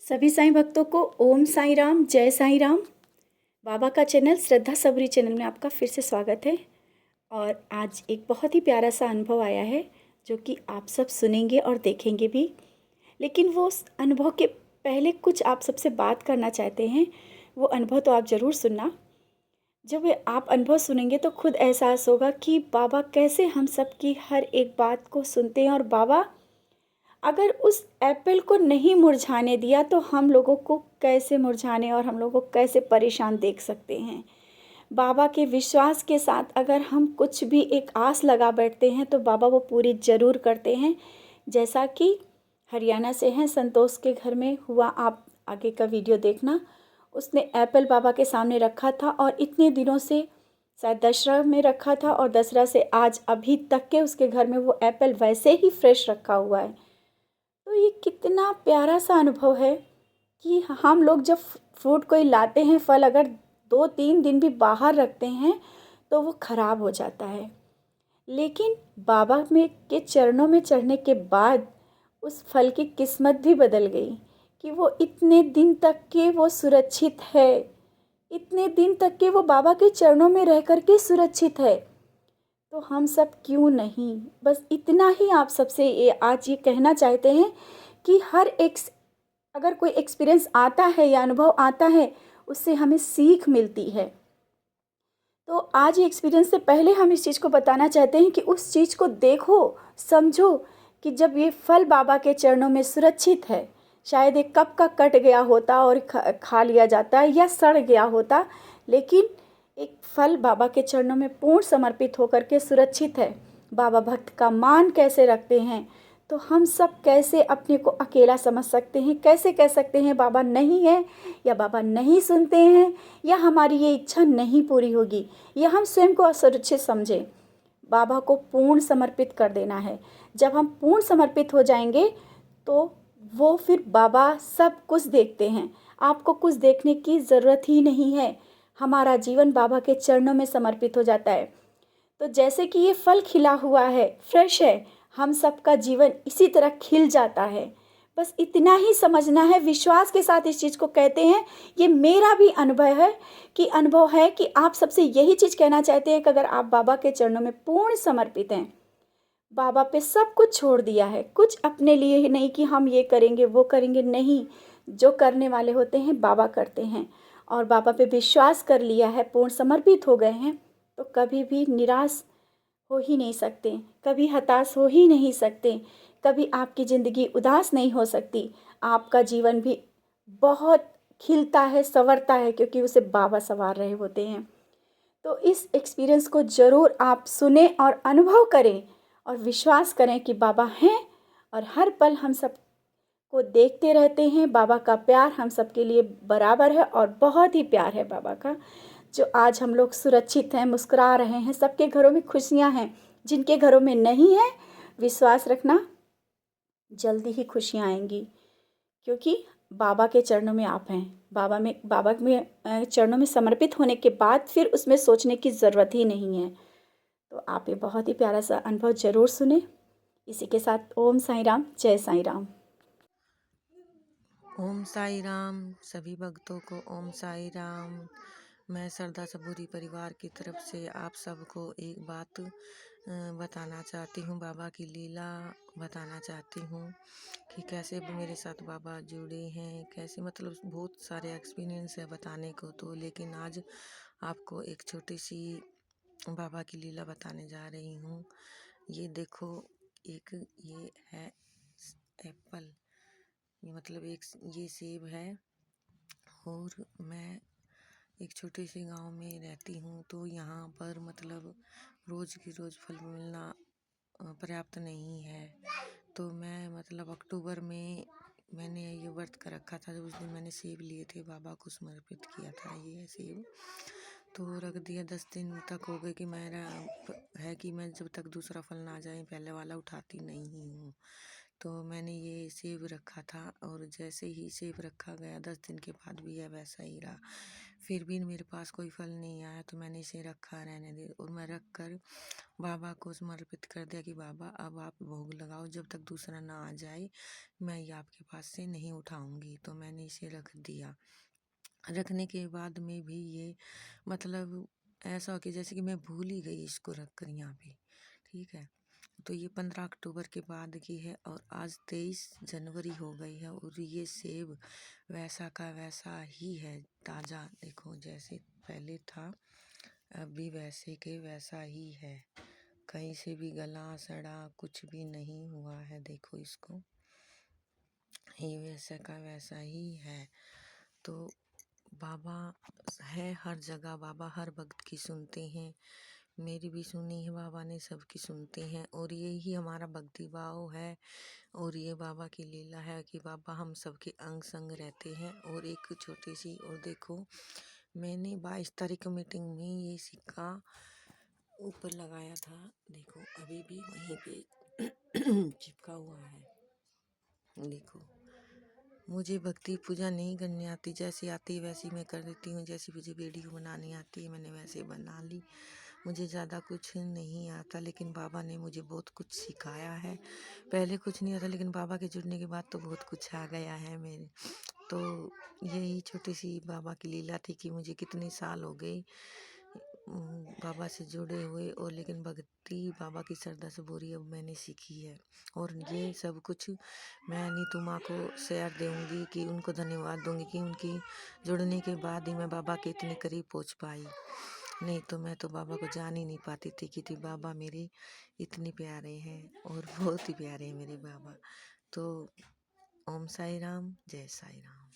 सभी साईं भक्तों को ओम साईं राम, जय साईं राम। बाबा का चैनल श्रद्धा सबरी चैनल में आपका फिर से स्वागत है। और आज एक बहुत ही प्यारा सा अनुभव आया है जो कि आप सब सुनेंगे और देखेंगे भी। लेकिन वो उस अनुभव के पहले कुछ आप सबसे बात करना चाहते हैं। वो अनुभव तो आप ज़रूर सुनना। जब ये आप अनुभव सुनेंगे तो खुद एहसास होगा कि बाबा कैसे हम सब की हर एक बात को सुनते हैं। और बाबा अगर उस एप्पल को नहीं मुरझाने दिया तो हम लोगों को कैसे मुरझाने और हम लोगों को कैसे परेशान देख सकते हैं। बाबा के विश्वास के साथ अगर हम कुछ भी एक आस लगा बैठते हैं तो बाबा वो पूरी ज़रूर करते हैं। जैसा कि हरियाणा से हैं, संतोष के घर में हुआ, आप आगे का वीडियो देखना। उसने एप्पल बाबा के सामने रखा था और इतने दिनों से शायद दशहरा में रखा था और दशहरा से आज अभी तक के उसके घर में वो एप्पल वैसे ही फ्रेश रखा हुआ है। तो ये कितना प्यारा सा अनुभव है कि हम लोग जब फ्रूट कोई लाते हैं, फल अगर 2-3 दिन भी बाहर रखते हैं तो वो ख़राब हो जाता है। लेकिन बाबा में के चरणों में चढ़ने के बाद उस फल की किस्मत भी बदल गई कि वो इतने दिन तक के वो सुरक्षित है। इतने दिन तक के वो बाबा के चरणों में रह कर के सुरक्षित है। तो हम सब क्यों नहीं, बस इतना ही आप सबसे ये आज ये कहना चाहते हैं कि हर एक अगर कोई एक्सपीरियंस आता है या अनुभव आता है, उससे हमें सीख मिलती है। तो आज ये एक्सपीरियंस से पहले हम इस चीज़ को बताना चाहते हैं कि उस चीज़ को देखो, समझो कि जब ये फल बाबा के चरणों में सुरक्षित है, शायद एक कब का कट गया होता और खा लिया जाता या सड़ गया होता, लेकिन एक फल बाबा के चरणों में पूर्ण समर्पित होकर के सुरक्षित है। बाबा भक्त का मान कैसे रखते हैं, तो हम सब कैसे अपने को अकेला समझ सकते हैं, कैसे कह सकते हैं बाबा नहीं है या बाबा नहीं सुनते हैं या हमारी ये इच्छा नहीं पूरी होगी, या हम स्वयं को असुरक्षित समझें। बाबा को पूर्ण समर्पित कर देना है। जब हम पूर्ण समर्पित हो जाएंगे तो वो फिर बाबा सब कुछ देखते हैं। आपको कुछ देखने की ज़रूरत ही नहीं है। हमारा जीवन बाबा के चरणों में समर्पित हो जाता है। तो जैसे कि ये फल खिला हुआ है, फ्रेश है, हम सबका जीवन इसी तरह खिल जाता है। बस इतना ही समझना है, विश्वास के साथ इस चीज़ को कहते हैं। ये मेरा भी अनुभव है कि आप सबसे यही चीज़ कहना चाहते हैं कि अगर आप बाबा के चरणों में पूर्ण समर्पित हैं, बाबा पे सब कुछ छोड़ दिया है, कुछ अपने लिए ही नहीं कि हम ये करेंगे वो करेंगे, नहीं। जो करने वाले होते हैं बाबा करते हैं। और बाबा पे विश्वास कर लिया है, पूर्ण समर्पित हो गए हैं, तो कभी भी निराश हो ही नहीं सकते, कभी हताश हो ही नहीं सकते, कभी आपकी ज़िंदगी उदास नहीं हो सकती। आपका जीवन भी बहुत खिलता है, संवरता है, क्योंकि उसे बाबा संवार रहे होते हैं। तो इस एक्सपीरियंस को ज़रूर आप सुने और अनुभव करें और विश्वास करें कि बाबा हैं और हर पल हम सब को देखते रहते हैं। बाबा का प्यार हम सबके लिए बराबर है और बहुत ही प्यार है बाबा का। जो आज हम लोग सुरक्षित हैं, मुस्कुरा रहे हैं, सबके घरों में खुशियां हैं। जिनके घरों में नहीं है, विश्वास रखना जल्दी ही खुशियां आएंगी, क्योंकि बाबा के चरणों में आप हैं। बाबा में चरणों में समर्पित होने के बाद फिर उसमें सोचने की ज़रूरत ही नहीं है। तो आप ये बहुत ही प्यारा सा अनुभव ज़रूर सुने। इसी के साथ ओम साईं राम, जय साईं राम। ओम साई राम। सभी भक्तों को ओम साई राम। मैं श्रद्धा सबूरी परिवार की तरफ से आप सबको एक बात बताना चाहती हूँ। बाबा की लीला बताना चाहती हूँ कि कैसे मेरे साथ बाबा जुड़े हैं, कैसे मतलब बहुत सारे एक्सपीरियंस है बताने को तो, लेकिन आज आपको एक छोटी सी बाबा की लीला बताने जा रही हूँ। ये देखो, एक ये है एप्पल, ये मतलब एक ये सेब है। और मैं एक छोटे से गांव में रहती हूँ, तो यहाँ पर मतलब रोज़ की रोज़ फल मिलना पर्याप्त नहीं है। तो मैं मतलब अक्टूबर में मैंने ये व्रत कर रखा था, उस दिन मैंने सेब लिए थे, बाबा को समर्पित किया था ये सेब। तो रख दिया, 10 दिन तक हो गए कि मेरा है कि मैं जब तक दूसरा फल ना आ जाए पहले वाला उठाती नहीं हूँ। तो मैंने ये सेब रखा था और जैसे ही सेब रखा गया 10 दिन के बाद भी यह वैसा ही रहा। फिर भी मेरे पास कोई फल नहीं आया तो मैंने इसे रखा रहने दे और मैं रख कर बाबा को समर्पित कर दिया कि बाबा अब आप भोग लगाओ, जब तक दूसरा ना आ जाए मैं ये आपके पास से नहीं उठाऊंगी। तो मैंने इसे रख दिया। रखने के बाद में भी ये मतलब ऐसा हो कि जैसे कि मैं भूल ही गई इसको रख कर यहाँ पे। ठीक है, तो ये 15 अक्टूबर के बाद की है और आज 23 जनवरी हो गई है और ये सेब वैसा का वैसा ही है, ताज़ा। देखो जैसे पहले था अभी वैसे के वैसा ही है, कहीं से भी गला सड़ा कुछ भी नहीं हुआ है। देखो इसको, ये वैसा का वैसा ही है। तो बाबा है हर जगह, बाबा हर भक्त की सुनते हैं। मेरी भी सुनी है बाबा ने, सबकी सुनते हैं और यही हमारा भक्ति भाव है। और ये बाबा की लीला है कि बाबा हम सबके अंग संग रहते हैं। और एक छोटी सी और देखो, मैंने 22 तारीख मीटिंग में ये सिक्का ऊपर लगाया था, देखो अभी भी वहीं पे चिपका हुआ है। देखो, मुझे भक्ति पूजा नहीं करनी आती, जैसी आती है वैसी मैं कर देती हूँ। जैसी मुझे वीडियो बनानी आती है मैंने वैसे बना ली, मुझे ज़्यादा कुछ नहीं आता। लेकिन बाबा ने मुझे बहुत कुछ सिखाया है। पहले कुछ नहीं आता लेकिन बाबा के जुड़ने के बाद तो बहुत कुछ आ गया है मेरे। तो यही छोटी सी बाबा की लीला थी कि मुझे कितने साल हो गए बाबा से जुड़े हुए, और लेकिन भक्ति बाबा की श्रद्धा से पूरी अब मैंने सीखी है। और ये सब कुछ मैं नीतू माँ को शेयर दूंगी कि उनको धन्यवाद दूंगी कि उनकी जुड़ने के बाद ही मैं बाबा के इतने करीब पहुँच पाई। नहीं तो मैं तो बाबा को जान ही नहीं पाती थी कि बाबा मेरे इतने प्यारे हैं और बहुत ही प्यारे हैं मेरे बाबा। तो ओम साई राम, जय साई राम।